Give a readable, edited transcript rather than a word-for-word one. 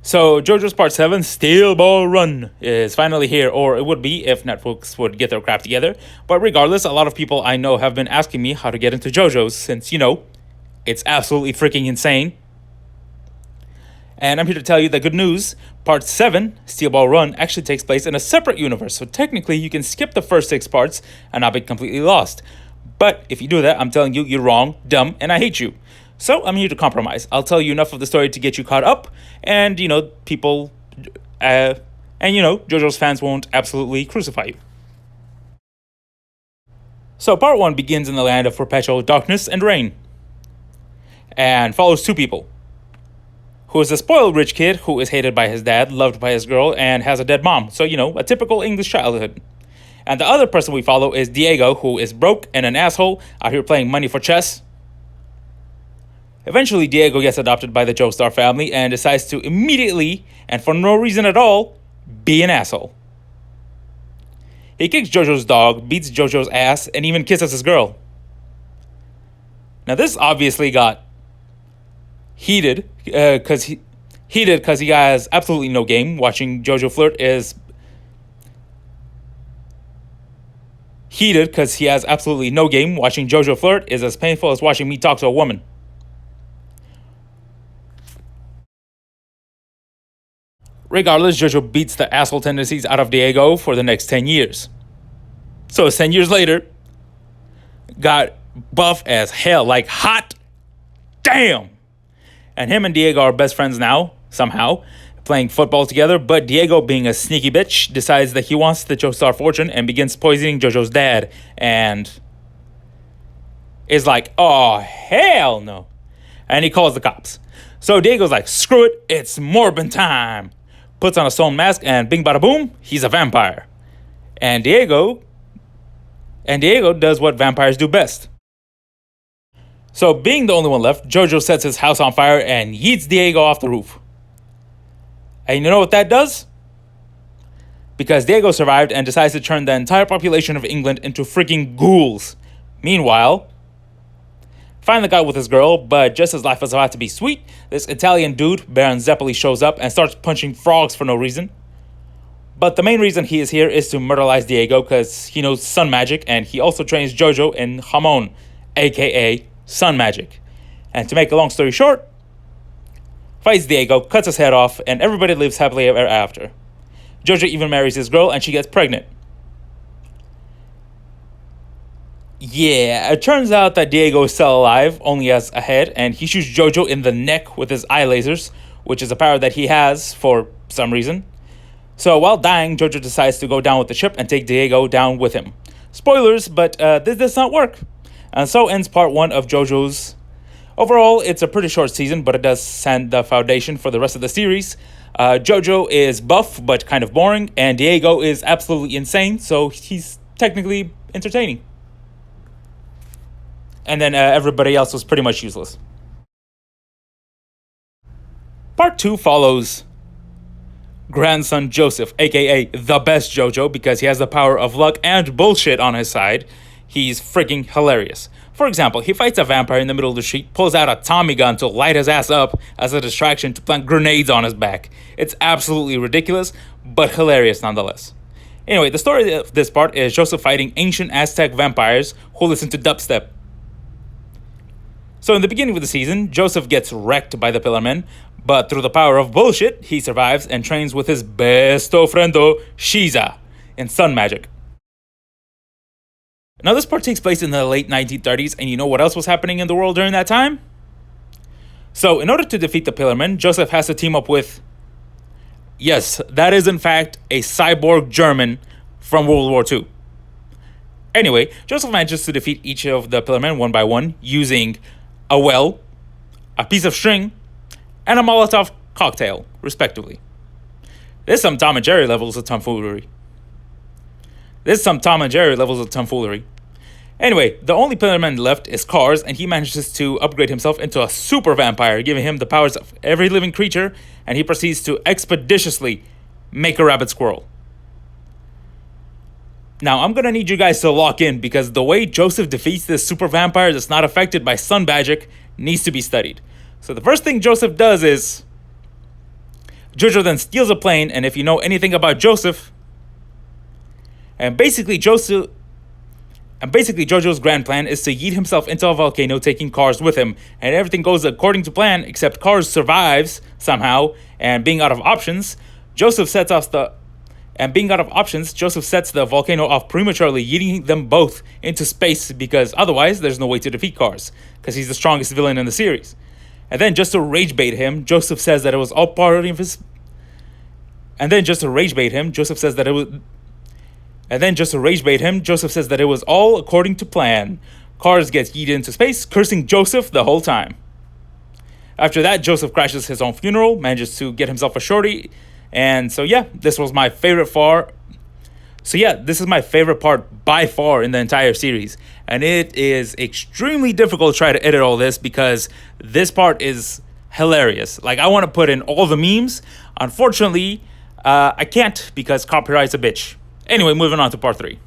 So JoJo's Part 7, Steel Ball Run, is finally here, or it would be if Netflix would get their crap together. But regardless, a lot of people I know have been asking me how to get into JoJo's since, it's absolutely freaking insane. And I'm here to tell you the good news. Part 7, Steel Ball Run, actually takes place in a separate universe, so technically you can skip the first 6 parts and not be completely lost. But if you do that, I'm telling you, you're wrong, dumb, and I hate you. So I'm here to compromise. I'll tell you enough of the story to get you caught up, and people, JoJo's fans won't absolutely crucify you. So part 1 begins in the land of perpetual darkness and rain, and follows 2 people. Who is a spoiled rich kid who is hated by his dad, loved by his girl, and has a dead mom. So, a typical English childhood. And the other person we follow is Diego, who is broke and an asshole, out here playing money for chess. Eventually, Diego gets adopted by the Joestar family and decides to immediately, and for no reason at all, be an asshole. He kicks JoJo's dog, beats JoJo's ass, and even kisses his girl. Now this obviously got heated because he has absolutely no game. Watching JoJo flirt is heated because he has absolutely no game. Watching JoJo flirt is as painful as watching me talk to a woman. Regardless, JoJo beats the asshole tendencies out of Diego for the next 10 years. So 10 years later, got buff as hell, like hot damn. And him and Diego are best friends now, somehow, playing football together, but Diego, being a sneaky bitch, decides that he wants the Joestar fortune and begins poisoning JoJo's dad, and is like, oh, hell no. And he calls the cops. So Diego's like, screw it, it's Morbin time. Puts on a stone mask, and bing bada boom, he's a vampire. And Diego does what vampires do best. So being the only one left, JoJo sets his house on fire and yeets Diego off the roof. And you know what that does? Because Diego survived and decides to turn the entire population of England into freaking ghouls. Meanwhile, find the guy with his girl, but just as life is about to be sweet, this Italian dude, Baron Zeppeli, shows up and starts punching frogs for no reason. But the main reason he is here is to murderize Diego because he knows sun magic, and he also trains JoJo in Hamon, aka sun magic. And to make a long story short, fights Diego, cuts his head off, and everybody lives happily ever after. JoJo even marries his girl and she gets pregnant. Yeah, it turns out that Diego is still alive, only has a head, and he shoots JoJo in the neck with his eye lasers, which is a power that he has for some reason. So while dying, JoJo decides to go down with the ship and take Diego down with him. Spoilers, but this does not work. And so ends part 1 of JoJo's. Overall, it's a pretty short season, but it does send the foundation for the rest of the series. JoJo is buff, but kind of boring, and Diego is absolutely insane, so he's technically entertaining. And then everybody else was pretty much useless. Part 2 follows grandson Joseph, aka the best JoJo, because he has the power of luck and bullshit on his side. He's freaking hilarious. For example, he fights a vampire in the middle of the street, pulls out a Tommy gun to light his ass up as a distraction to plant grenades on his back. It's absolutely ridiculous, but hilarious nonetheless. Anyway, the story of this part is Joseph fighting ancient Aztec vampires who listen to dubstep. So in the beginning of the season, Joseph gets wrecked by the Pillarmen, but through the power of bullshit, he survives and trains with his besto friendo, Shiza, in sun magic. Now this part takes place in the late 1930s, and you know what else was happening in the world during that time? So in order to defeat the Pillarmen, Joseph has to team up with, yes, that is in fact a cyborg German from World War II. Anyway, Joseph manages to defeat each of the Pillarmen one by one using a well, a piece of string, and a Molotov cocktail, respectively. There's some Tom and Jerry levels of tomfoolery. Anyway, the only Pillarman left is Cars, and he manages to upgrade himself into a super vampire, giving him the powers of every living creature, and he proceeds to expeditiously make a rabbit squirrel. Now, I'm gonna need you guys to lock in, because the way Joseph defeats this super vampire that's not affected by sun magic needs to be studied. So the first thing Joseph does is Jojo then steals a plane, and if you know anything about Joseph, and basically Jojo's grand plan is to yeet himself into a volcano, taking Cars with him, and everything goes according to plan, except Cars survives somehow, and being out of options, Joseph sets the volcano off prematurely, yeeting them both into space because otherwise there's no way to defeat Cars, because he's the strongest villain in the series. And then just to rage bait him, Joseph says that it was all part of his. Joseph says that it was all according to plan. Cars gets yeeted into space, cursing Joseph the whole time. After that, Joseph crashes his own funeral, manages to get himself a shorty, and so yeah, this is my favorite part by far in the entire series. And it is extremely difficult to try to edit all this because this part is hilarious. Like, I want to put in all the memes. Unfortunately, I can't because copyright's a bitch. Anyway, moving on to part 3.